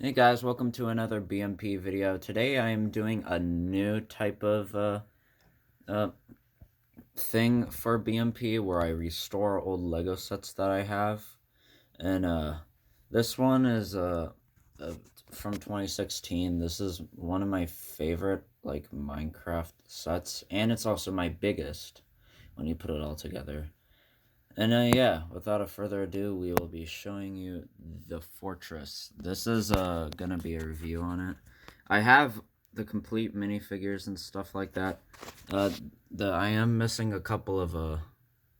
Hey guys, welcome to another B.M.P video. Today I am doing a new type of uh, thing for B.M.P where I restore old Lego sets that I have. And this one is uh, from 2016. This is one of my favorite like Minecraft sets, and it's also my biggest when you put it all together. And yeah, without a further ado, we will be showing you the fortress. This is gonna be a review on it. I have the complete minifigures and stuff like that. Uh, I am missing a couple of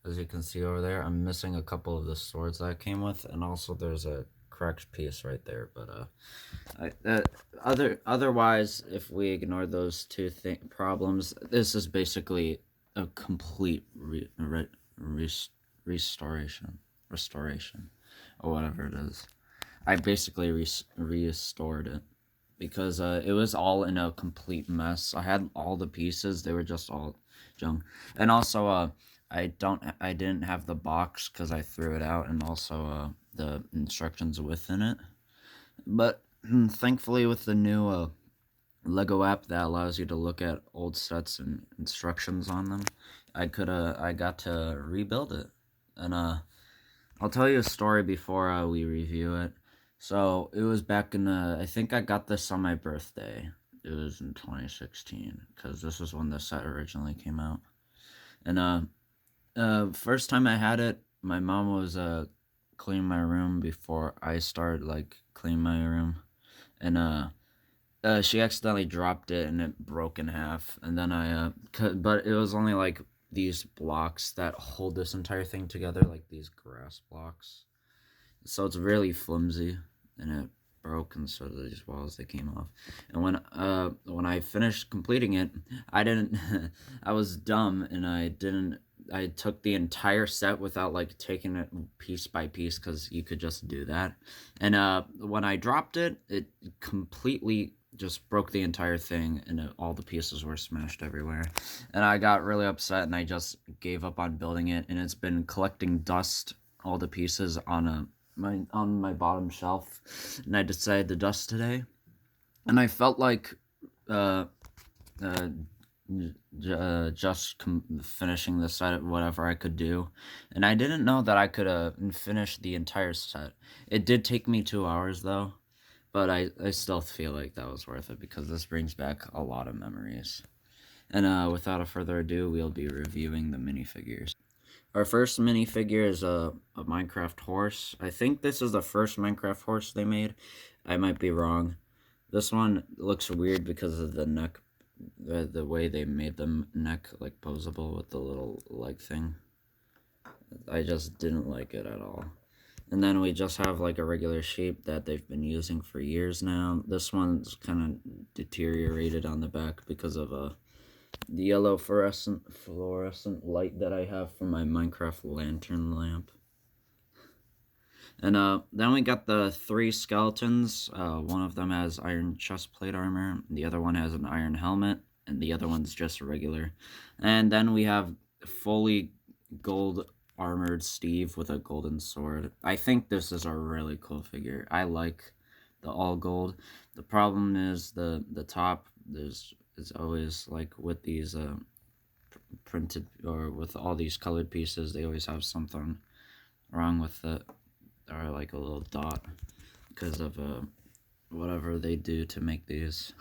as you can see over there, I'm missing a couple of the swords that I came with, and also there's a cracked piece right there. But otherwise, if we ignore those two problems, this is basically a complete restoration, or whatever it is. I basically restored it because it was all in a complete mess. I had all the pieces; they were just all junk. And also, I didn't have the box because I threw it out, and also the instructions within it. But thankfully, with the new Lego app that allows you to look at old sets and instructions on them, I got to rebuild it. And I'll tell you a story before we review it. So it was back in I think I got this on my birthday. It was in 2016 because this was when the set originally came out. And first time I had it, my mom was cleaning my room before I started like cleaning my room, and she accidentally dropped it and it broke in half. And then but it was only like these blocks that hold this entire thing together, like these grass blocks. So it's really flimsy, and it broke, and so these walls they came off. And when I finished completing it, I didn't. I was dumb, and I didn't. I took the entire set without like taking it piece by piece because you could just do that. And when I dropped it, it completely just broke the entire thing, and all the pieces were smashed everywhere. And I got really upset, and I just gave up on building it. And it's been collecting dust, all the pieces on my bottom shelf, and I decided to dust today. And I felt like uh, uh, just finishing the set, whatever I could do, and I didn't know that I could finish the entire set. It did take me 2 hours though, but I still feel like that was worth it because this brings back a lot of memories. And without a further ado, we'll be reviewing the minifigures. Our first minifigure is a Minecraft horse. I think this is the first Minecraft horse they made. I might be wrong. This one looks weird because of the neck, the way they made the neck like posable with the little leg thing. I just didn't like it at all. And then we just have like a regular sheep that they've been using for years now. This one's kind of deteriorated on the back because of the yellow fluorescent light that I have from my Minecraft lantern lamp. And then we got the three skeletons. One of them has iron chestplate armor, the other one has an iron helmet, and the other one's just regular. And then we have fully gold armored Steve with a golden sword. I think this is a really cool figure. I like the all gold. The problem is the top is always like with these printed, or with all these colored pieces, they always have something wrong with it, or like a little dot because of whatever they do to make these.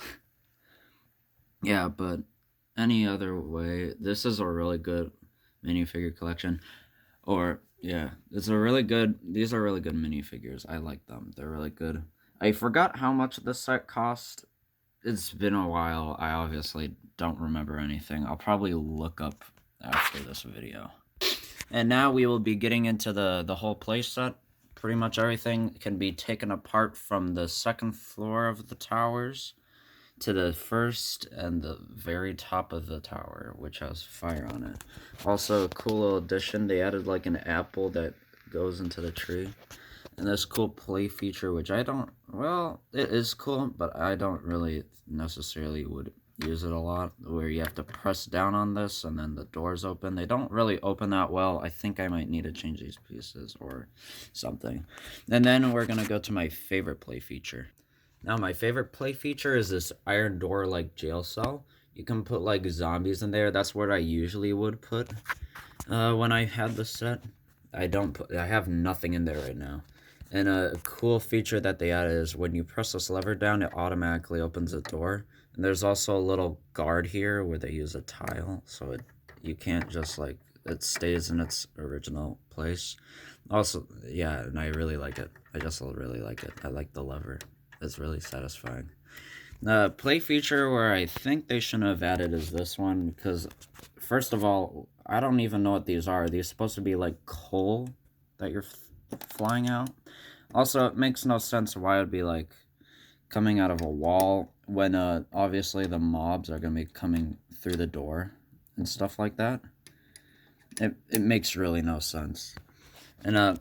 Yeah, but any other way, this is a really good minifigure collection. Or yeah, these are really good minifigures. I like them. They're really good. I forgot how much this set cost. It's been a while. I obviously don't remember anything. I'll probably look up after this video. And now we will be getting into the whole playset. Pretty much everything can be taken apart from the second floor of the towers to the first and the very top of the tower, which has fire on it. Also, a cool little addition, they added like an apple that goes into the tree. And this cool play feature, which I don't, well, it is cool, but I don't really necessarily would use it a lot, where you have to press down on this and then the doors open. They don't really open that well. I think I might need to change these pieces or something. And then we're going to go to my favorite play feature. Now, my favorite play feature is this iron door like jail cell. You can put like zombies in there. That's what I usually would put when I had the set. I have nothing in there right now. And a cool feature that they added is when you press this lever down, it automatically opens the door. And there's also a little guard here where they use a tile, so you can't just like, it stays in its original place. Also, yeah, and I really like it. I just really like it. I like the lever. It's really satisfying. The play feature where I think they shouldn't have added is this one, because first of all, I don't even know what these are. Are these supposed to be like coal that you're flying out? Also, it makes no sense why it would be like coming out of a wall when obviously the mobs are going to be coming through the door and stuff like that. It makes really no sense. And I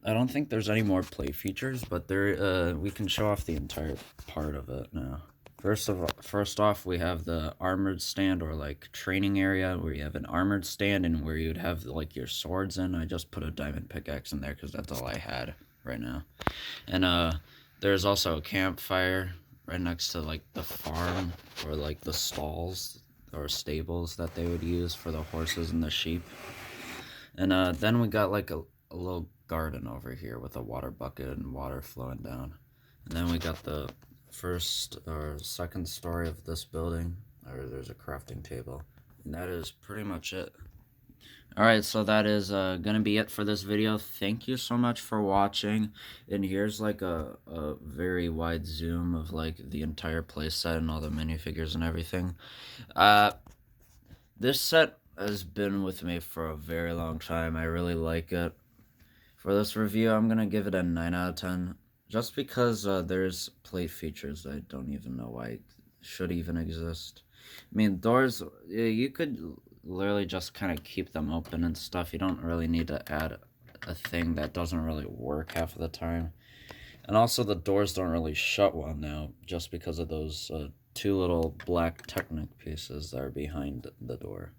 don't think there's any more play features, but we can show off the entire part of it now. First off, we have the armored stand, or like training area, where you have an armored stand and where you'd have like your swords in. I just put a diamond pickaxe in there because that's all I had right now. And there's also a campfire right next to like the farm, or like the stalls or stables that they would use for the horses and the sheep. And then we got like a little garden over here with a water bucket and water flowing down. And then we got the first or second story of this building, or there's a crafting table. And that is pretty much it. Alright, so that is gonna be it for this video. Thank you so much for watching. And here's like a very wide zoom of like the entire playset and all the minifigures and everything. This set has been with me for a very long time. I really like it. For this review, I'm going to give it a 9 out of 10. Just because there's plate features I don't even know why should even exist. I mean, doors, you could literally just kind of keep them open and stuff. You don't really need to add a thing that doesn't really work half of the time. And also, the doors don't really shut well now, just because of those two little black Technic pieces that are behind the door.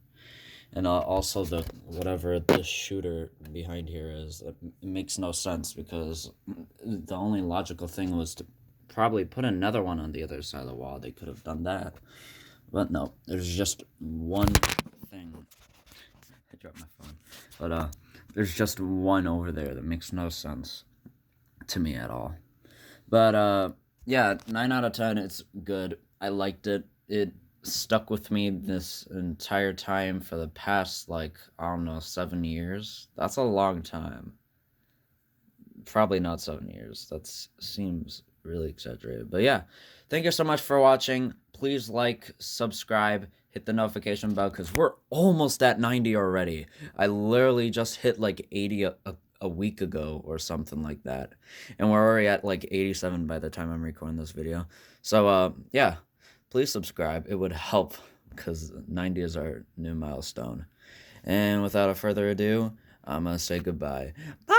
And also whatever this shooter behind here is, it makes no sense, because the only logical thing was to probably put another one on the other side of the wall. They could have done that. But no, there's just one thing. I dropped my phone. But there's just one over there that makes no sense to me at all. But yeah, 9 out of 10. It's good. I liked it. It stuck with me this entire time for the past, like, I don't know, 7 years. That's a long time. Probably not 7 years. That seems really exaggerated. But yeah, thank you so much for watching. Please like, subscribe, hit the notification bell, because we're almost at 90 already. I literally just hit like 80 a week ago or something like that, and we're already at like 87 by the time I'm recording this video. So yeah, please subscribe. It would help, because 90 is our new milestone. And without a further ado, I'm gonna say goodbye. Bye.